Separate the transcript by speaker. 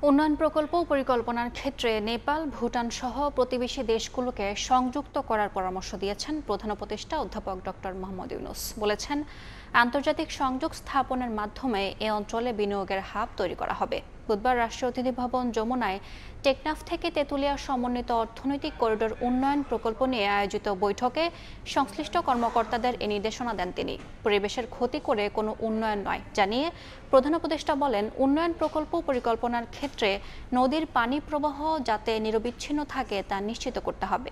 Speaker 1: উন্নয়ন প্রকল্প ও পরিকল্পনার ক্ষেত্রে নেপাল, ভুটান সহ প্রতিবেশী দেশগুলোকে সংযুক্ত করার পরামর্শ দিয়েছেন প্রধান উপদেষ্টা অধ্যাপক ডক্টর মোহাম্মদ ইউনূস। বলেছেন, আন্তর্জাতিক সংযোগ স্থাপনের মাধ্যমে এ অঞ্চলে বিনিয়োগের হাব তৈরি করা হবে। বুধবার রাষ্ট্রীয় অতিথি ভবন যমুনায় টেকনাফ থেকে তেঁতুলিয়া সমন্বিত অর্থনৈতিক করিডোর উন্নয়ন প্রকল্প নিয়ে আয়োজিত বৈঠকে সংশ্লিষ্ট কর্মকর্তাদের এ নির্দেশনা দেন তিনি। পরিবেশের ক্ষতি করে কোনো উন্নয়ন নয় জানিয়ে প্রধান উপদেষ্টা বলেন, উন্নয়ন প্রকল্প পরিকল্পনার ক্ষেত্রে নদীর পানি প্রবাহ যাতে নিরবিচ্ছিন্ন থাকে তা নিশ্চিত করতে হবে।